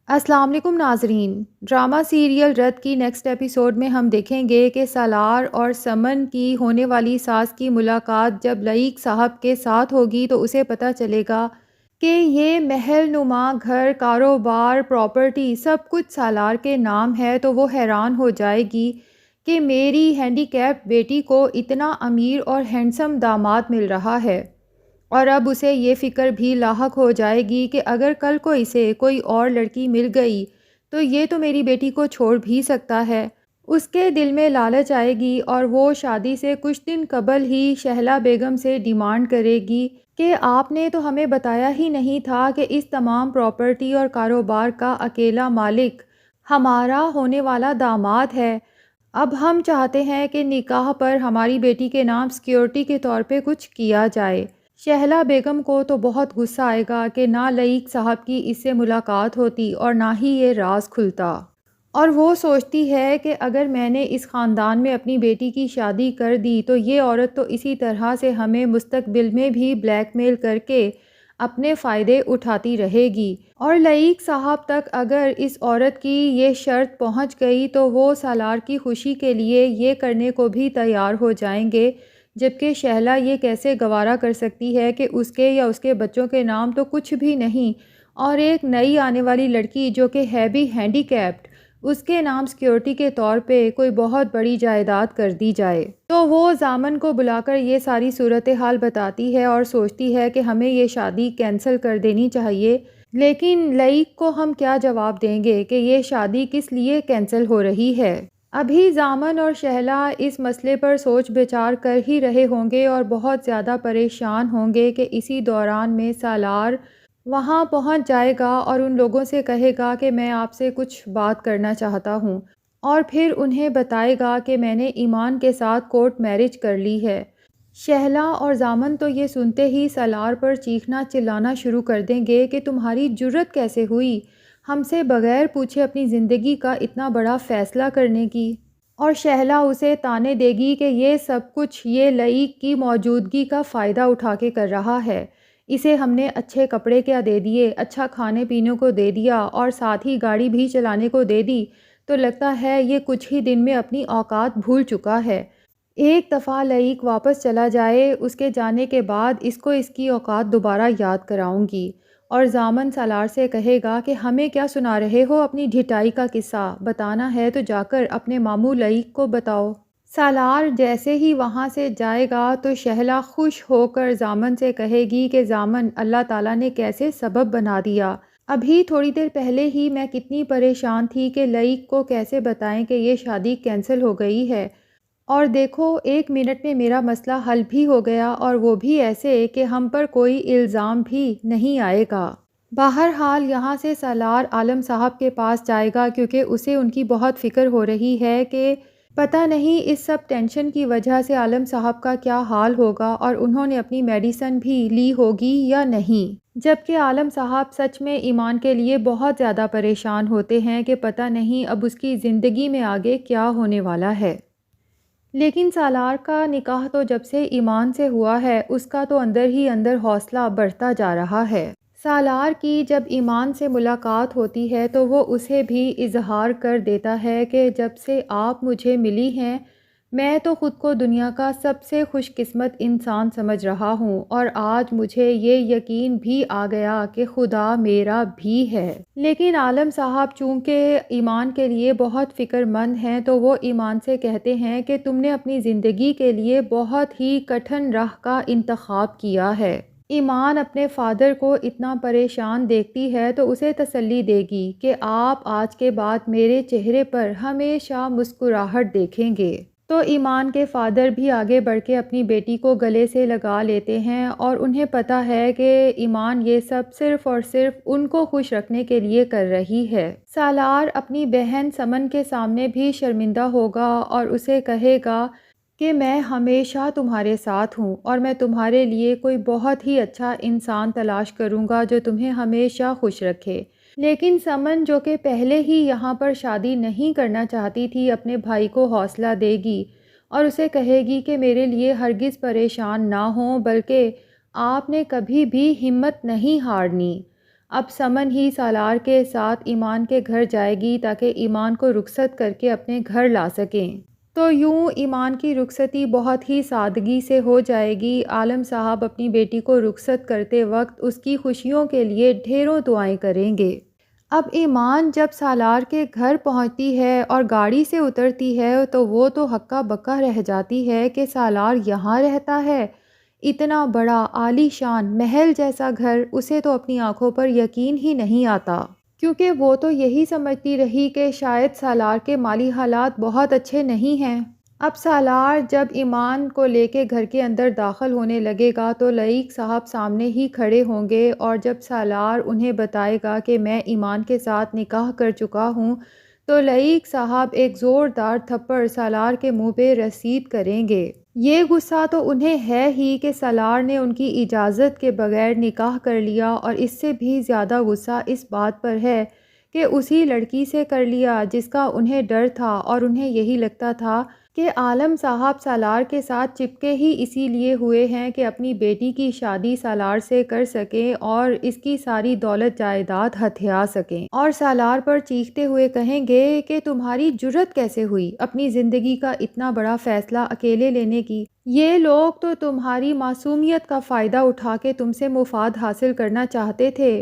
السلام علیکم ناظرین، ڈرامہ سیریل رت کی نیکسٹ ایپیسوڈ میں ہم دیکھیں گے کہ سالار اور سمن کی ہونے والی ساس کی ملاقات جب لائق صاحب کے ساتھ ہوگی تو اسے پتہ چلے گا کہ یہ محل نما گھر، کاروبار، پراپرٹی سب کچھ سالار کے نام ہے، تو وہ حیران ہو جائے گی کہ میری ہینڈی کیپڈ بیٹی کو اتنا امیر اور ہینڈسم داماد مل رہا ہے۔ اور اب اسے یہ فکر بھی لاحق ہو جائے گی کہ اگر کل کو اسے کوئی اور لڑکی مل گئی تو یہ تو میری بیٹی کو چھوڑ بھی سکتا ہے۔ اس کے دل میں لالچ آئے گی اور وہ شادی سے کچھ دن قبل ہی شہلا بیگم سے ڈیمانڈ کرے گی کہ آپ نے تو ہمیں بتایا ہی نہیں تھا کہ اس تمام پراپرٹی اور کاروبار کا اکیلا مالک ہمارا ہونے والا داماد ہے۔ اب ہم چاہتے ہیں کہ نکاح پر ہماری بیٹی کے نام سیکیورٹی کے طور پہ کچھ کیا جائے۔ شہلا بیگم کو تو بہت غصہ آئے گا کہ نہ لائق صاحب کی اس سے ملاقات ہوتی اور نہ ہی یہ راز کھلتا، اور وہ سوچتی ہے کہ اگر میں نے اس خاندان میں اپنی بیٹی کی شادی کر دی تو یہ عورت تو اسی طرح سے ہمیں مستقبل میں بھی بلیک میل کر کے اپنے فائدے اٹھاتی رہے گی، اور لائق صاحب تک اگر اس عورت کی یہ شرط پہنچ گئی تو وہ سالار کی خوشی کے لیے یہ کرنے کو بھی تیار ہو جائیں گے، جبکہ شہلا یہ کیسے گوارا کر سکتی ہے کہ اس کے یا اس کے بچوں کے نام تو کچھ بھی نہیں، اور ایک نئی آنے والی لڑکی جو کہ ہے بھی ہینڈی کیپڈ، اس کے نام سیکیورٹی کے طور پہ کوئی بہت بڑی جائیداد کر دی جائے۔ تو وہ ضامن کو بلا کر یہ ساری صورتحال بتاتی ہے اور سوچتی ہے کہ ہمیں یہ شادی کینسل کر دینی چاہیے، لیکن لائق کو ہم کیا جواب دیں گے کہ یہ شادی کس لیے کینسل ہو رہی ہے۔ ابھی ضامن اور شہلا اس مسئلے پر سوچ بچار کر ہی رہے ہوں گے اور بہت زیادہ پریشان ہوں گے کہ اسی دوران میں سالار وہاں پہنچ جائے گا اور ان لوگوں سے کہے گا کہ میں آپ سے کچھ بات کرنا چاہتا ہوں، اور پھر انہیں بتائے گا کہ میں نے ایمان کے ساتھ کورٹ میرج کر لی ہے۔ شہلا اور ضامن تو یہ سنتے ہی سالار پر چیخنا چلانا شروع کر دیں گے کہ تمہاری جرت کیسے ہوئی ہم سے بغیر پوچھے اپنی زندگی کا اتنا بڑا فیصلہ کرنے کی، اور شہلا اسے تانے دے گی کہ یہ سب کچھ یہ لائق کی موجودگی کا فائدہ اٹھا کے کر رہا ہے، اسے ہم نے اچھے کپڑے کیا دے دیے، اچھا کھانے پینے کو دے دیا اور ساتھ ہی گاڑی بھی چلانے کو دے دی، تو لگتا ہے یہ کچھ ہی دن میں اپنی اوقات بھول چکا ہے۔ ایک دفعہ لائق واپس چلا جائے، اس کے جانے کے بعد اس کو اس کی اوقات دوبارہ یاد کراؤں گی۔ اور ضامن سالار سے کہے گا کہ ہمیں کیا سنا رہے ہو اپنی ڈھٹائی کا قصہ، بتانا ہے تو جا کر اپنے ماموں لائق کو بتاؤ۔ سالار جیسے ہی وہاں سے جائے گا تو شہلا خوش ہو کر ضامن سے کہے گی کہ ضامن، اللہ تعالیٰ نے کیسے سبب بنا دیا، ابھی تھوڑی دیر پہلے ہی میں کتنی پریشان تھی کہ لائق کو کیسے بتائیں کہ یہ شادی کینسل ہو گئی ہے، اور دیکھو 1 منٹ میں میرا مسئلہ حل بھی ہو گیا، اور وہ بھی ایسے کہ ہم پر کوئی الزام بھی نہیں آئے گا۔ بہرحال یہاں سے سالار عالم صاحب کے پاس جائے گا کیونکہ اسے ان کی بہت فکر ہو رہی ہے کہ پتہ نہیں اس سب ٹینشن کی وجہ سے عالم صاحب کا کیا حال ہوگا اور انہوں نے اپنی میڈیسن بھی لی ہوگی یا نہیں، جبکہ عالم صاحب سچ میں ایمان کے لیے بہت زیادہ پریشان ہوتے ہیں کہ پتہ نہیں اب اس کی زندگی میں آگے کیا ہونے والا ہے۔ لیکن سالار کا نکاح تو جب سے ایمان سے ہوا ہے اس کا تو اندر ہی اندر حوصلہ بڑھتا جا رہا ہے۔ سالار کی جب ایمان سے ملاقات ہوتی ہے تو وہ اسے بھی اظہار کر دیتا ہے کہ جب سے آپ مجھے ملی ہیں میں تو خود کو دنیا کا سب سے خوش قسمت انسان سمجھ رہا ہوں، اور آج مجھے یہ یقین بھی آ گیا کہ خدا میرا بھی ہے۔ لیکن عالم صاحب چونکہ ایمان کے لیے بہت فکر مند ہیں تو وہ ایمان سے کہتے ہیں کہ تم نے اپنی زندگی کے لیے بہت ہی کٹھن راہ کا انتخاب کیا ہے۔ ایمان اپنے فادر کو اتنا پریشان دیکھتی ہے تو اسے تسلی دے گی کہ آپ آج کے بعد میرے چہرے پر ہمیشہ مسکراہٹ دیکھیں گے۔ تو ایمان کے فادر بھی آگے بڑھ کے اپنی بیٹی کو گلے سے لگا لیتے ہیں، اور انہیں پتہ ہے کہ ایمان یہ سب صرف اور صرف ان کو خوش رکھنے کے لیے کر رہی ہے۔ سالار اپنی بہن سمن کے سامنے بھی شرمندہ ہوگا اور اسے کہے گا کہ میں ہمیشہ تمہارے ساتھ ہوں اور میں تمہارے لیے کوئی بہت ہی اچھا انسان تلاش کروں گا جو تمہیں ہمیشہ خوش رکھے۔ لیکن سمن جو کہ پہلے ہی یہاں پر شادی نہیں کرنا چاہتی تھی اپنے بھائی کو حوصلہ دے گی اور اسے کہے گی کہ میرے لیے ہرگز پریشان نہ ہوں، بلکہ آپ نے کبھی بھی ہمت نہیں ہارنی، اب سمن ہی سالار کے ساتھ ایمان کے گھر جائے گی تاکہ ایمان کو رخصت کر کے اپنے گھر لا سکیں۔ تو یوں ایمان کی رخصتی بہت ہی سادگی سے ہو جائے گی۔ عالم صاحب اپنی بیٹی کو رخصت کرتے وقت اس کی خوشیوں کے لیے ڈھیروں دعائیں کریں گے۔ اب ایمان جب سالار کے گھر پہنچتی ہے اور گاڑی سے اترتی ہے تو وہ تو ہکا بکا رہ جاتی ہے کہ سالار یہاں رہتا ہے، اتنا بڑا عالی شان محل جیسا گھر، اسے تو اپنی آنکھوں پر یقین ہی نہیں آتا، کیونکہ وہ تو یہی سمجھتی رہی کہ شاید سالار کے مالی حالات بہت اچھے نہیں ہیں۔ اب سالار جب ایمان کو لے کے گھر کے اندر داخل ہونے لگے گا تو لعیق صاحب سامنے ہی کھڑے ہوں گے، اور جب سالار انہیں بتائے گا کہ میں ایمان کے ساتھ نکاح کر چکا ہوں تو لعیق صاحب ایک زوردار تھپڑ سالار کے منہ پہ رسید کریں گے۔ یہ غصہ تو انہیں ہے ہی کہ سالار نے ان کی اجازت کے بغیر نکاح کر لیا، اور اس سے بھی زیادہ غصہ اس بات پر ہے کہ اسی لڑکی سے کر لیا جس کا انہیں ڈر تھا، اور انہیں یہی لگتا تھا کہ عالم صاحب سالار کے ساتھ چپکے ہی اسی لیے ہوئے ہیں کہ اپنی بیٹی کی شادی سالار سے کر سکیں اور اس کی ساری دولت جائیداد ہتھیا سکیں، اور سالار پر چیختے ہوئے کہیں گے کہ تمہاری جرت کیسے ہوئی اپنی زندگی کا اتنا بڑا فیصلہ اکیلے لینے کی؟ یہ لوگ تو تمہاری معصومیت کا فائدہ اٹھا کے تم سے مفاد حاصل کرنا چاہتے تھے،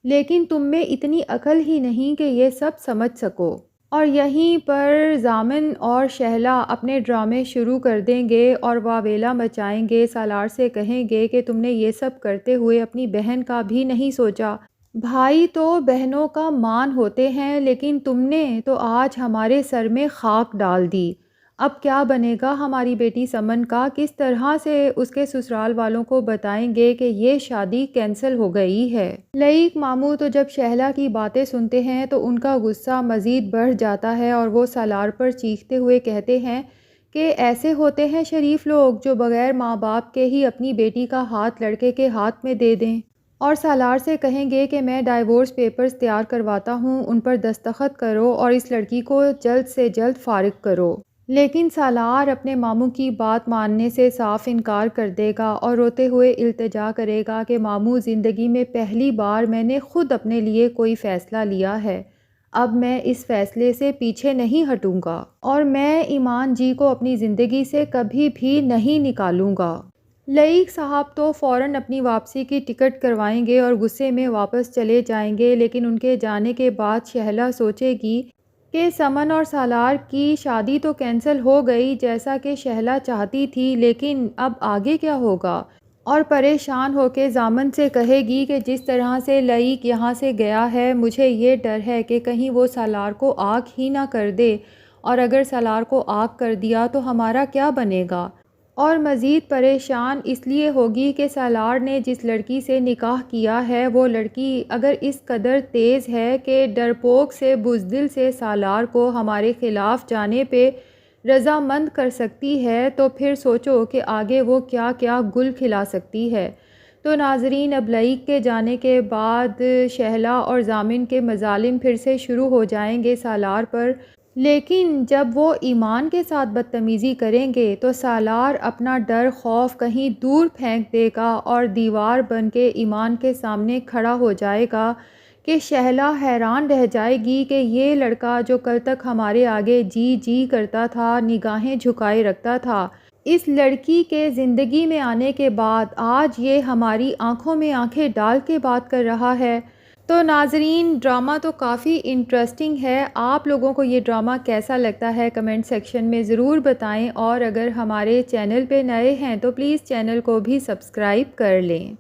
لیکن تم میں اتنی عقل ہی نہیں کہ یہ سب سمجھ سکو۔ اور یہیں پر ضامن اور شہلا اپنے ڈرامے شروع کر دیں گے اور واویلا مچائیں گے، سالار سے کہیں گے کہ تم نے یہ سب کرتے ہوئے اپنی بہن کا بھی نہیں سوچا۔ بھائی تو بہنوں کا مان ہوتے ہیں، لیکن تم نے تو آج ہمارے سر میں خاک ڈال دی۔ اب کیا بنے گا ہماری بیٹی سمن کا؟ کس طرح سے اس کے سسرال والوں کو بتائیں گے کہ یہ شادی کینسل ہو گئی ہے؟ لعیق ماموں تو جب شہلا کی باتیں سنتے ہیں تو ان کا غصہ مزید بڑھ جاتا ہے، اور وہ سالار پر چیختے ہوئے کہتے ہیں کہ ایسے ہوتے ہیں شریف لوگ جو بغیر ماں باپ کے ہی اپنی بیٹی کا ہاتھ لڑکے کے ہاتھ میں دے دیں، اور سالار سے کہیں گے کہ میں ڈائیورس پیپرز تیار کرواتا ہوں، ان پر دستخط کرو اور اس لڑکی کو جلد سے جلد فارغ کرو۔ لیکن سالار اپنے ماموں کی بات ماننے سے صاف انکار کر دے گا اور روتے ہوئے التجا کرے گا کہ ماموں، زندگی میں پہلی بار میں نے خود اپنے لیے کوئی فیصلہ لیا ہے، اب میں اس فیصلے سے پیچھے نہیں ہٹوں گا، اور میں ایمان جی کو اپنی زندگی سے کبھی بھی نہیں نکالوں گا۔ لعیق صاحب تو فوراً اپنی واپسی کی ٹکٹ کروائیں گے اور غصے میں واپس چلے جائیں گے، لیکن ان کے جانے کے بعد شہلا سوچے گی کہ سمن اور سالار کی شادی تو کینسل ہو گئی جیسا کہ شہلا چاہتی تھی، لیکن اب آگے کیا ہوگا؟ اور پریشان ہو کے ضامن سے کہے گی کہ جس طرح سے لعیق یہاں سے گیا ہے، مجھے یہ ڈر ہے کہ کہیں وہ سالار کو آگ ہی نہ کر دے، اور اگر سالار کو آگ کر دیا تو ہمارا کیا بنے گا؟ اور مزید پریشان اس لیے ہوگی کہ سالار نے جس لڑکی سے نکاح کیا ہے وہ لڑکی اگر اس قدر تیز ہے کہ ڈرپوک سے بزدل سے سالار کو ہمارے خلاف جانے پہ رضامند کر سکتی ہے، تو پھر سوچو کہ آگے وہ کیا کیا گل کھلا سکتی ہے۔ تو ناظرین، اب لعیق کے جانے کے بعد شہلا اور ضامن کے مظالم پھر سے شروع ہو جائیں گے سالار پر، لیکن جب وہ ایمان کے ساتھ بدتمیزی کریں گے تو سالار اپنا ڈر خوف کہیں دور پھینک دے گا اور دیوار بن کے ایمان کے سامنے کھڑا ہو جائے گا کہ شہلا حیران رہ جائے گی کہ یہ لڑکا جو کل تک ہمارے آگے جی جی کرتا تھا، نگاہیں جھکائے رکھتا تھا، اس لڑکی کے زندگی میں آنے کے بعد آج یہ ہماری آنکھوں میں آنکھیں ڈال کے بات کر رہا ہے۔ تو ناظرین، ڈرامہ تو کافی انٹرسٹنگ ہے۔ آپ لوگوں کو یہ ڈرامہ کیسا لگتا ہے کمنٹ سیکشن میں ضرور بتائیں، اور اگر ہمارے چینل پہ نئے ہیں تو پلیز چینل کو بھی سبسکرائب کر لیں۔